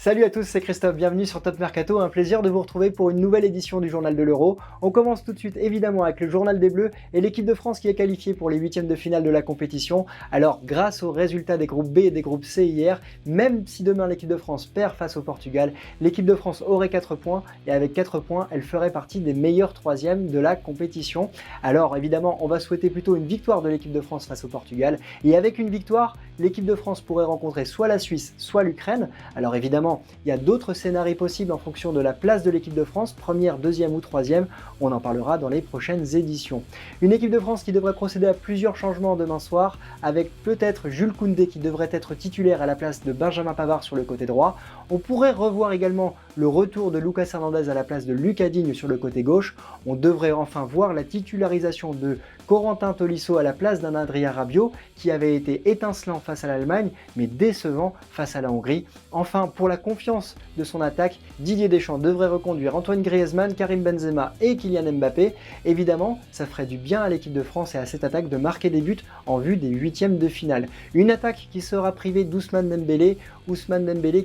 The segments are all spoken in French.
Salut à tous, c'est Christophe, bienvenue sur Top Mercato, un plaisir de vous retrouver pour une nouvelle édition du Journal de l'Euro. On commence tout de suite évidemment avec le Journal des Bleus et l'équipe de France qui est qualifiée pour les huitièmes de finale de la compétition. Alors grâce aux résultats des groupes B et des groupes C hier, même si demain l'équipe de France perd face au Portugal, l'équipe de France aurait 4 points et avec 4 points, elle ferait partie des meilleurs troisièmes de la compétition. Alors évidemment, on va souhaiter plutôt une victoire de l'équipe de France face au Portugal et avec une victoire, l'équipe de France pourrait rencontrer soit la Suisse, soit l'Ukraine. Alors évidemment, il y a d'autres scénarios possibles en fonction de la place de l'équipe de France, première, deuxième ou troisième, on en parlera dans les prochaines éditions. Une équipe de France qui devrait procéder à plusieurs changements demain soir, avec peut-être Jules Koundé qui devrait être titulaire à la place de Benjamin Pavard sur le côté droit. On pourrait revoir également le retour de Lucas Hernandez à la place de Lucas Digne sur le côté gauche. On devrait enfin voir la titularisation de Corentin Tolisso à la place d'un Adrien Rabiot qui avait été étincelant face à l'Allemagne mais décevant face à la Hongrie. Enfin, pour la confiance de son attaque, Didier Deschamps devrait reconduire Antoine Griezmann, Karim Benzema et Kylian Mbappé. Évidemment, ça ferait du bien à l'équipe de France et à cette attaque de marquer des buts en vue des huitièmes de finale. Une attaque qui sera privée d'Ousmane Dembélé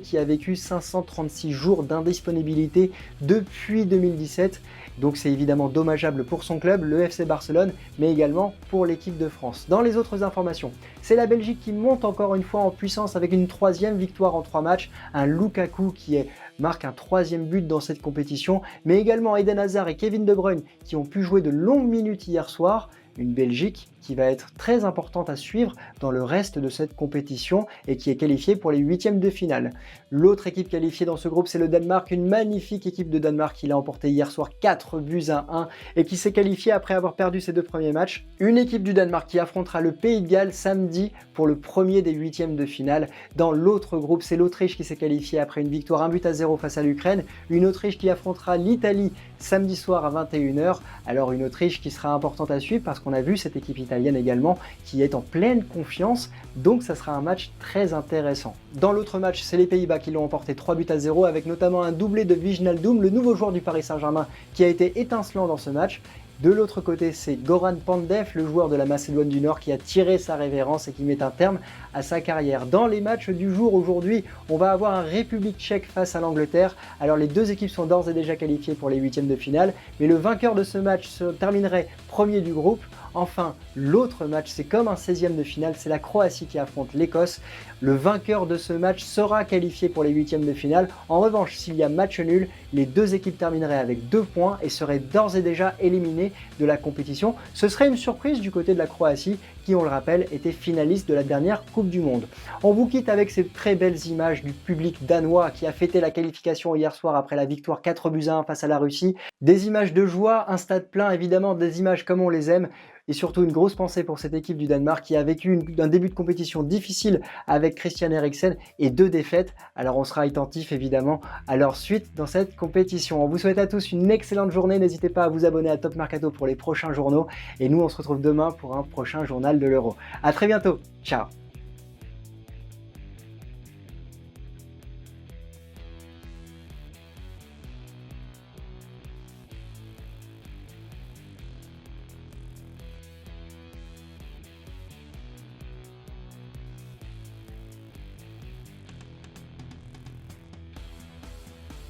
qui a vécu 536 jours d'indisponibilité depuis 2017. Donc c'est évidemment dommageable pour son club, le FC Barcelone, mais également pour l'équipe de France. Dans les autres informations, c'est la Belgique qui monte encore une fois en puissance avec une troisième victoire en 3 matchs, un Lukaku qui marque un troisième but dans cette compétition, mais également Eden Hazard et Kevin De Bruyne qui ont pu jouer de longues minutes hier soir. Une Belgique qui va être très importante à suivre dans le reste de cette compétition et qui est qualifiée pour les huitièmes de finale. L'autre équipe qualifiée dans ce groupe, c'est le Danemark, une magnifique équipe de Danemark qui l'a emporté hier soir 4 buts à 1 et qui s'est qualifiée après avoir perdu ses 2 premiers matchs. Une équipe du Danemark qui affrontera le Pays de Galles samedi pour le premier des huitièmes de finale. Dans l'autre groupe, c'est l'Autriche qui s'est qualifiée après une victoire 1 but à 0 face à l'Ukraine. Une Autriche qui affrontera l'Italie samedi soir à 21h. Alors une Autriche qui sera importante à suivre parce qu'on a vu cette équipe italienne également qui est en pleine confiance, donc ça sera un match très intéressant. Dans l'autre match, c'est les Pays-Bas qui l'ont emporté 3 buts à 0 avec notamment un doublé de Wijnaldum, le nouveau joueur du Paris Saint-Germain qui a été étincelant dans ce match. De l'autre côté, c'est Goran Pandev, le joueur de la Macédoine du Nord, qui a tiré sa révérence et qui met un terme à sa carrière. Dans les matchs du jour aujourd'hui, on va avoir un République tchèque face à l'Angleterre. Alors les deux équipes sont d'ores et déjà qualifiées pour les huitièmes de finale, mais le vainqueur de ce match se terminerait premier du groupe. Enfin, l'autre match, c'est comme un 16e de finale, c'est la Croatie qui affronte l'Écosse. Le vainqueur de ce match sera qualifié pour les huitièmes de finale. En revanche, s'il y a match nul, les deux équipes termineraient avec 2 points et seraient d'ores et déjà éliminées de la compétition. Ce serait une surprise du côté de la Croatie qui, on le rappelle, était finaliste de la dernière Coupe du Monde. On vous quitte avec ces très belles images du public danois qui a fêté la qualification hier soir après la victoire 4 buts à 1 face à la Russie. Des images de joie, un stade plein, évidemment des images comme on les aime. Et surtout une grosse pensée pour cette équipe du Danemark qui a vécu un début de compétition difficile avec Christian Eriksen et 2 défaites. Alors on sera attentif évidemment à leur suite dans cette compétition. On vous souhaite à tous une excellente journée. N'hésitez pas à vous abonner à Top Mercato pour les prochains journaux. Et nous on se retrouve demain pour un prochain journal de l'Euro. A très bientôt. Ciao.